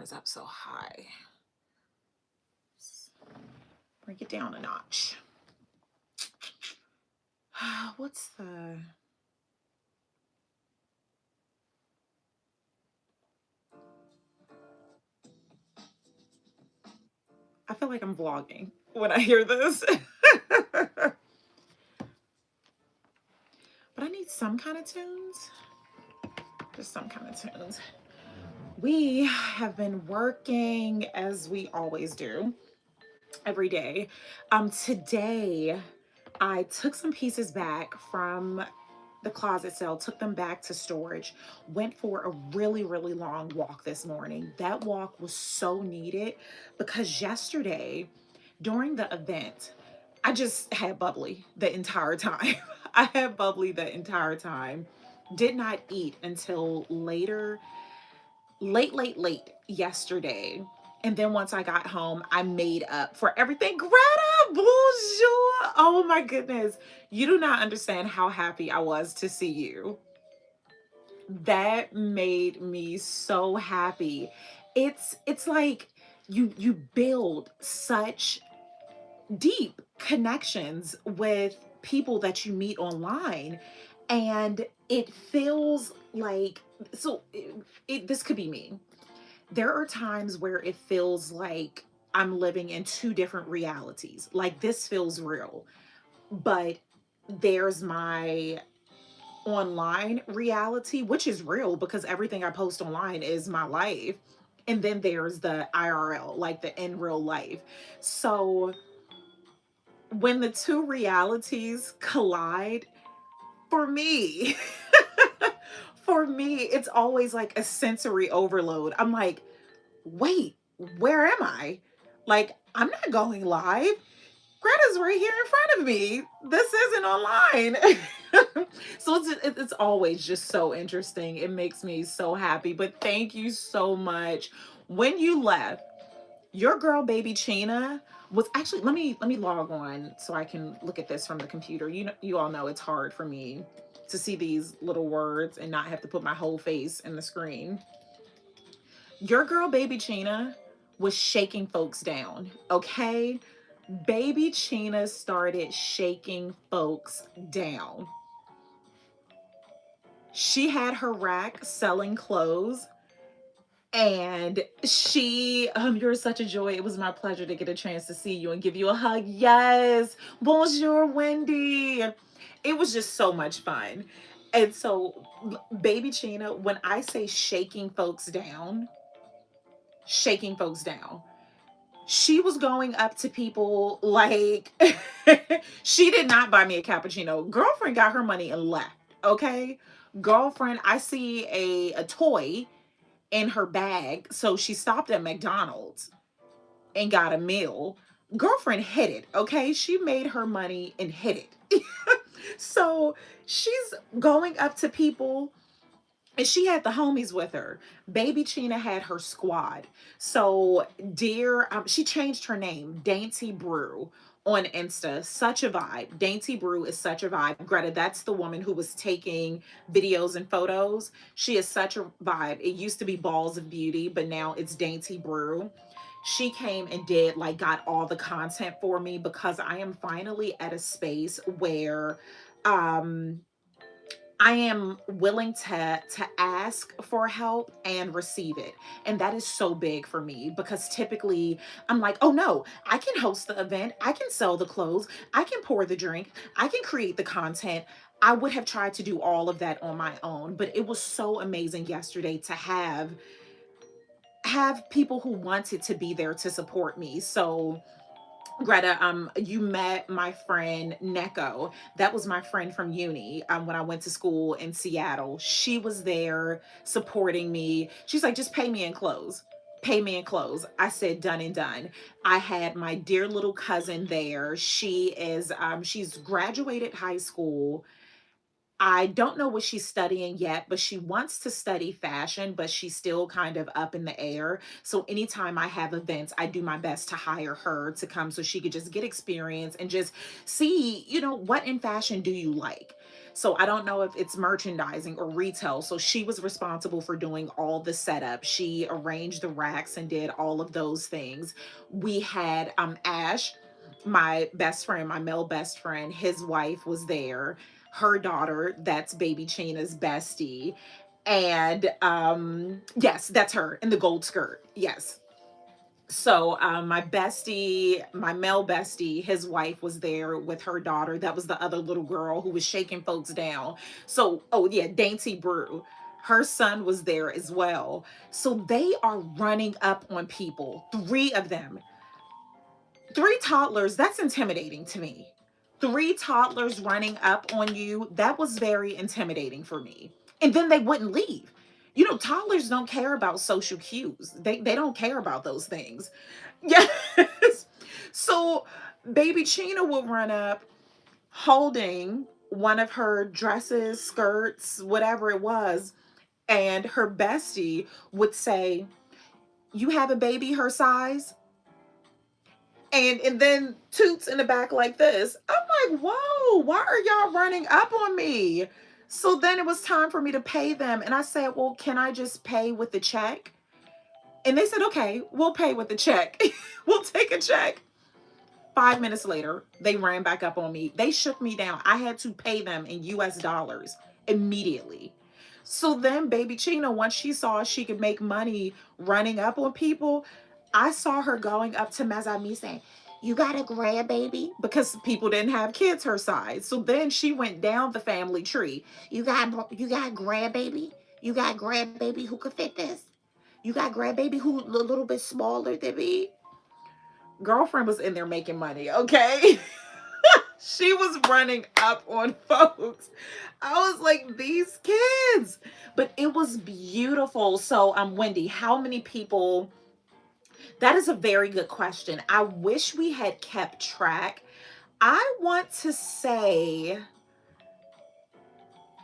is up so high. Let's bring it down a notch. What's the... I feel like I'm vlogging when I hear this. But I need some kind of tunes. Just some kind of tunes. We have been working as we always do every day. Today I took some pieces back from the closet sale, took them back to storage, went for a really, really long walk this morning. That walk was so needed because yesterday during the event, I just had bubbly the entire time. I had bubbly the entire time. Did not eat until late yesterday. And then once I got home, I made up for everything. Greta, bonjour. Oh my goodness. You do not understand how happy I was to see you. That made me so happy. It's like you build such deep connections with people that you meet online, and it feels like, so this could be me. There are times where it feels like I'm living in two different realities. Like this feels real, but there's my online reality, which is real because everything I post online is my life. And then there's the IRL, like the in real life. So when the two realities collide, for me, for me, it's always like a sensory overload. I'm like, wait, where am I? Like, I'm not going live. Greta's right here in front of me. This isn't online. So it's always just so interesting. It makes me so happy. But thank you so much. When you left, your girl baby Chena was actually, let me log on so I can look at this from the computer. You know, you all know it's hard for me to see these little words and not have to put my whole face in the screen. Your girl baby Chena was shaking folks down, okay? Baby Chena started shaking folks down. She had her rack selling clothes, and she, you're such a joy. It was my pleasure to get a chance to see you and give you a hug. Yes. Bonjour, Wendy. It was just so much fun. And so, baby Chena, when I say shaking folks down, she was going up to people like she did not buy me a cappuccino. Girlfriend got her money and left. Okay. Girlfriend, I see a toy in her bag. So she stopped at McDonald's and got a meal. Girlfriend hid it. Okay. She made her money and hid it. So she's going up to people, and she had the homies with her. Baby Chena had her squad. So dear, she changed her name, Dainty Brew, on Insta. Such a vibe. Dainty Brew is such a vibe. Greta, that's the woman who was taking videos and photos. She is such a vibe. It used to be Balls of Beauty, but now it's Dainty Brew. She came and did, like, got all the content for me because I am finally at a space where I am willing to ask for help and receive it. And that is so big for me because typically I'm like, oh no, I can host the event. I can sell the clothes. I can pour the drink. I can create the content. I would have tried to do all of that on my own, but it was so amazing yesterday to have people who wanted to be there to support me. So Greta, you met my friend Neko. That was my friend from uni. When I went to school in Seattle, she was there supporting me. She's like, just pay me in clothes. Pay me in clothes. I said, done and done. I had my dear little cousin there. She is, she's graduated high school. I don't know what she's studying yet, but she wants to study fashion, but she's still kind of up in the air. So anytime I have events, I do my best to hire her to come so she could just get experience and just see, you know, what in fashion do you like? So I don't know if it's merchandising or retail. So she was responsible for doing all the setup. She arranged the racks and did all of those things. We had Ash, my best friend, my male best friend, his wife was there. Her daughter, that's baby China's bestie. And yes, that's her in the gold skirt. Yes. So my bestie, my male bestie, his wife was there with her daughter. That was the other little girl who was shaking folks down. So, oh yeah, Dainty Brew. Her son was there as well. So they are running up on people, three of them. Three toddlers, that's intimidating to me. Three toddlers running up on you, that was very intimidating for me. And then they wouldn't leave. You know, toddlers don't care about social cues. They don't care about those things. Yes. So baby China will run up holding one of her dresses, skirts, whatever it was, and her bestie would say, "You have a baby her size?" And then Toots in the back like this. I'm like, whoa, why are y'all running up on me? So then it was time for me to pay them. And I said, well, can I just pay with the check? And they said, okay, we'll pay with the check. We'll take a check. 5 minutes later, they ran back up on me. They shook me down. I had to pay them in US dollars immediately. So then baby Chino, once she saw she could make money running up on people, I saw her going up to Mazami saying, "You got a grandbaby?" Because people didn't have kids her size. So then she went down the family tree. You got grandbaby? You got grandbaby who could fit this? You got grandbaby who a little bit smaller than me? Girlfriend was in there making money, okay? She was running up on folks. I was like, these kids. But it was beautiful. So, Wendy, how many people? That is a very good question. I wish we had kept track. I want to say,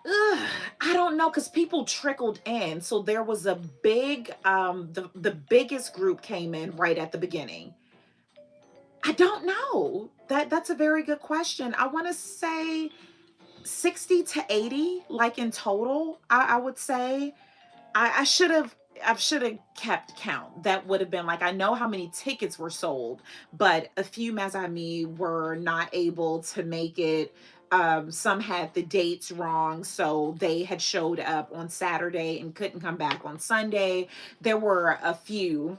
I don't know, because people trickled in. So there was a big, the biggest group came in right at the beginning. I don't know. That's a very good question. I want to say 60 to 80, like in total, I would say. I should have kept count. That would have been like, I know how many tickets were sold, but a few Mazami were not able to make it. Some had the dates wrong, so they had showed up on Saturday and couldn't come back on Sunday. There were a few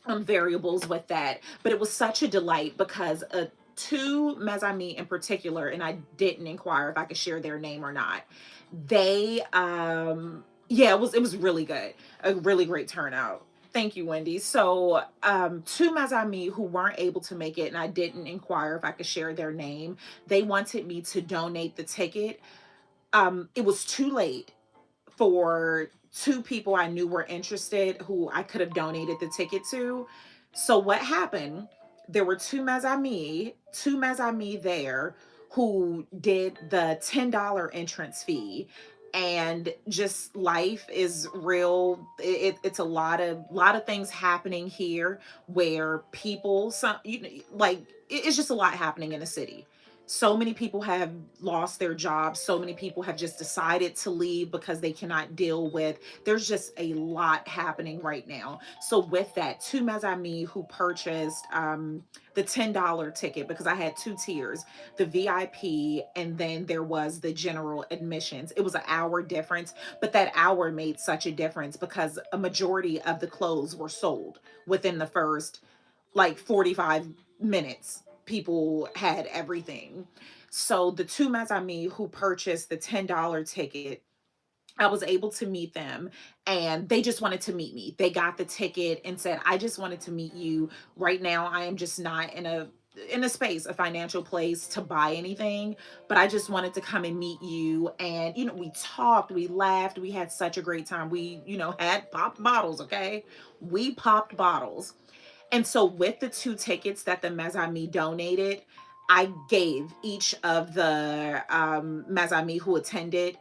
variables with that, but it was such a delight because two Mazami in particular, and I didn't inquire if I could share their name or not. They yeah, it was really good. A really great turnout. Thank you, Wendy. So, two Mazami who weren't able to make it, and I didn't inquire if I could share their name. They wanted me to donate the ticket. It was too late for two people I knew were interested who I could have donated the ticket to. So what happened? There were two Mazami there who did the $10 entrance fee. And just life is real. It's a lot of things happening here where people, some, like, it's just a lot happening in the city. So many people have lost their jobs. So many people have just decided to leave because they cannot deal with. There's just a lot happening right now. So with that, two Mazami who purchased the $10 ticket, because I had two tiers, the VIP, and then there was the general admissions. It was an hour difference, but that hour made such a difference because a majority of the clothes were sold within the first like 45 minutes. People had everything. So the two Mazami who purchased the $10 ticket, I was able to meet them and they just wanted to meet me. They got the ticket and said, "I just wanted to meet you. Right now I am just not in a space, a financial place to buy anything, but I just wanted to come and meet you." And we talked, we laughed, we had such a great time. We, had popped bottles, okay? We popped bottles. And so with the two tickets that the Mazami donated, I gave each of the Mazami who attended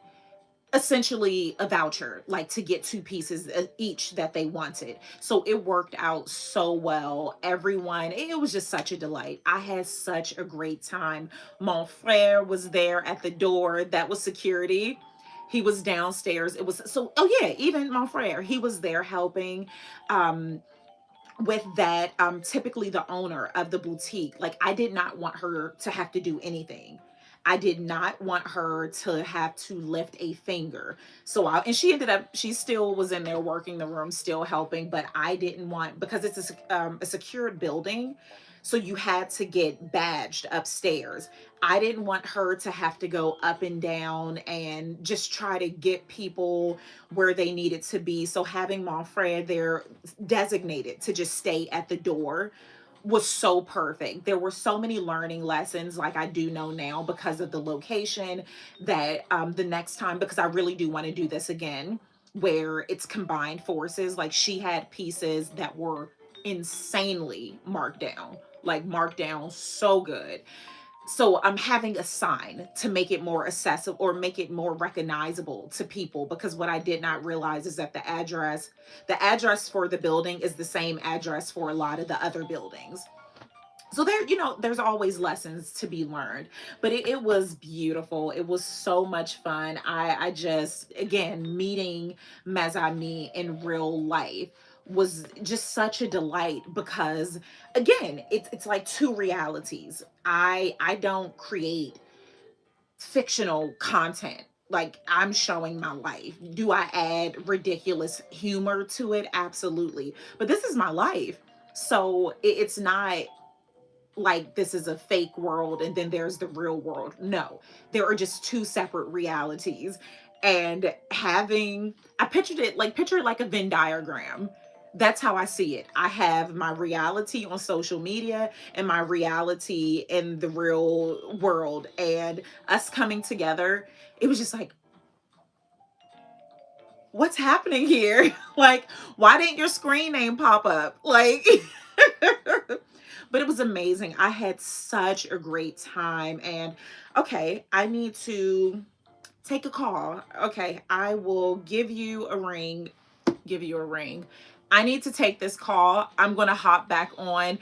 essentially a voucher, like to get 2 pieces each that they wanted. So it worked out so well. Everyone, it was just such a delight. I had such a great time. Mon frere was there at the door. That was security. He was downstairs. It was so, oh yeah, even mon frere, he was there helping. With that, typically the owner of the boutique, like I did not want her to have to do anything. I did not want her to have to lift a finger. So and she ended up, she still was in there working the room, still helping, but I didn't want, because it's a secured building, so you had to get badged upstairs. I didn't want her to have to go up and down and just try to get people where they needed to be. So having Monfred there designated to just stay at the door was so perfect. There were so many learning lessons, like I do know now because of the location, that the next time, because I really do want to do this again, where it's combined forces. Like she had pieces that were insanely marked down, like marked down so good. So I'm having a sign to make it more accessible or make it more recognizable to people, because what I did not realize is that the address for the building is the same address for a lot of the other buildings. So there, there's always lessons to be learned. But it was beautiful. It was so much fun. I just, again, meeting Mazami in real life was just such a delight, because again, it's like two realities. I don't create fictional content. Like, I'm showing my life. Do I add ridiculous humor to it? Absolutely. But this is my life. So it's not like this is a fake world and then there's the real world. No, there are just two separate realities. And I picture it like a Venn diagram. That's how I see it. I have my reality on social media and my reality in the real world. And us coming together, it was just like, what's happening here? Like, why didn't your screen name pop up? Like, but it was amazing. I had such a great time. And okay, I need to take a call. Okay, I will give you a ring. Give you a ring. I need to take this call. I'm going to hop back on.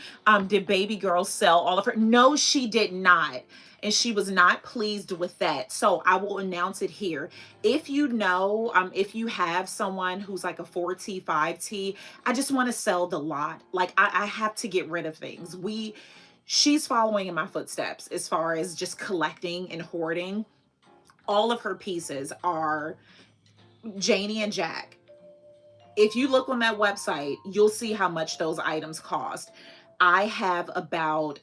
Did baby girl sell all of her? No, she did not. And she was not pleased with that. So I will announce it here. If you know, if you have someone who's like a 4T, 5T, I just want to sell the lot. Like I have to get rid of things. She's following in my footsteps as far as just collecting and hoarding. All of her pieces are Janie and Jack. If you look on that website, you'll see how much those items cost. I have about,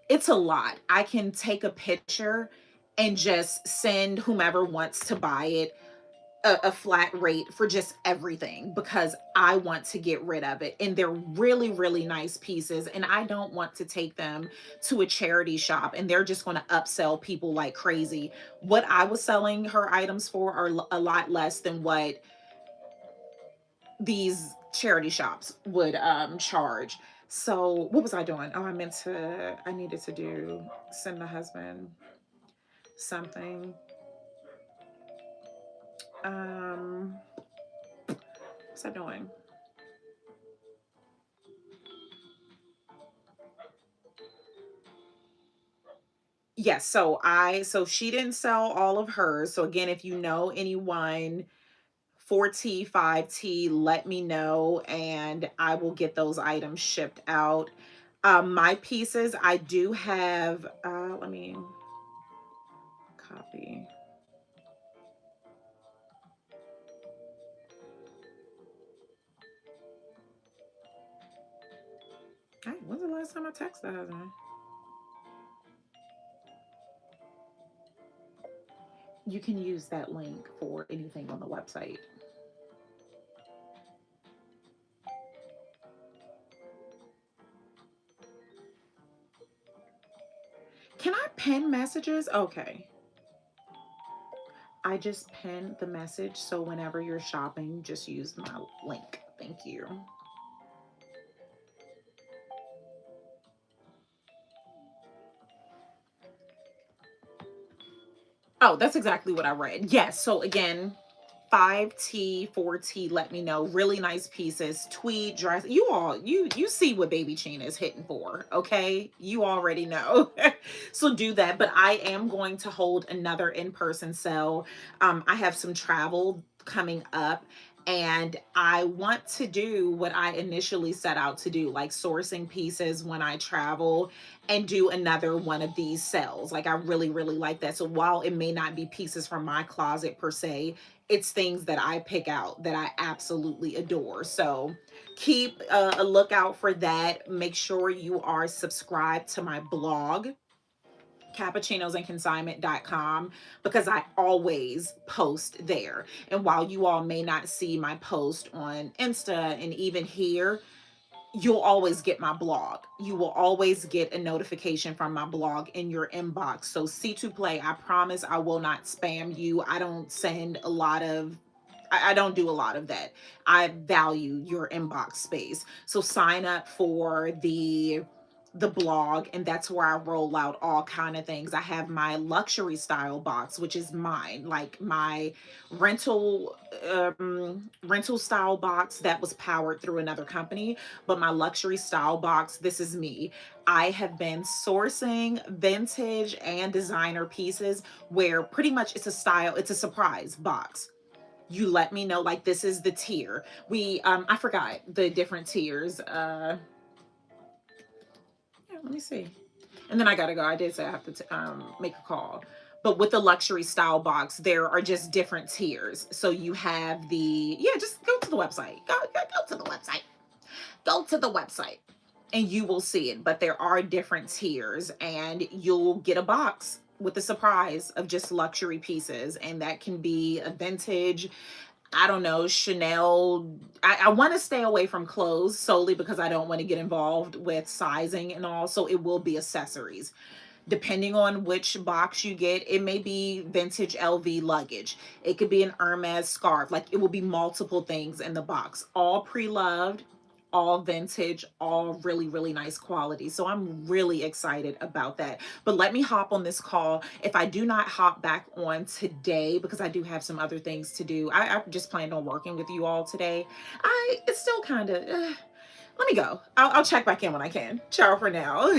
it's a lot. I can take a picture and just send whomever wants to buy it a flat rate for just everything, because I want to get rid of it. And they're really, really nice pieces. And I don't want to take them to a charity shop and they're just going to upsell people like crazy. What I was selling her items for are a lot less than what these charity shops would charge. So what was I doing? Oh, I needed to send my husband something. What's I doing? Yes, so she didn't sell all of hers. So again, if you know anyone 4T, 5T, let me know and I will get those items shipped out. My pieces, I do have, let me copy. Hey, when's the last time I texted that husband? You can use that link for anything on the website. Can I pin messages? Okay. I just pinned the message, so whenever you're shopping, just use my link. Thank you. Oh, that's exactly what I read. Yes. So again, 5T, 4T, let me know. Really nice pieces, tweed dress. You all, you see what Baby Chena is hitting for, okay? You already know. So do that. But I am going to hold another in-person sale. I have some travel coming up, and I want to do what I initially set out to do, like sourcing pieces when I travel, and do another one of these sales. Like I really, really like that. So while it may not be pieces from my closet per se, it's things that I pick out that I absolutely adore. So keep a lookout for that. Make sure you are subscribed to my blog, cappuccinosandconsignment.com, because I always post there. And while you all may not see my post on Insta and even here, you'll always get my blog. You will always get a notification from my blog in your inbox. So C2 Play, I promise I will not spam you. I don't send a lot of, I don't do a lot of that. I value your inbox space. So sign up for the blog, and that's where I roll out all kind of things. I have my luxury style box, which is mine, like my rental rental style box that was powered through another company, but my luxury style box, this is me. I have been sourcing vintage and designer pieces where pretty much it's a style, it's a surprise box. You let me know, like this is the tier. We I forgot the different tiers. Let me see. And then I gotta go. I did say I have to make a call. But with the luxury style box, there are just different tiers. So you have the, yeah, just go to the website. Go to the website. Go to the website and you will see it. But there are different tiers, and you'll get a box with the surprise of just luxury pieces. And that can be a vintage, I don't know, Chanel. I want to stay away from clothes solely because I don't want to get involved with sizing and all. So it will be accessories. Depending on which box you get, it may be vintage LV luggage. It could be an Hermes scarf. Like it will be multiple things in the box. All pre-loved, all vintage, all really, really nice quality. So I'm really excited about that. But let me hop on this call. If I do not hop back on today, because I do have some other things to do, I just planned on working with you all today. It's still kind of, let me go. I'll check back in when I can. Ciao for now.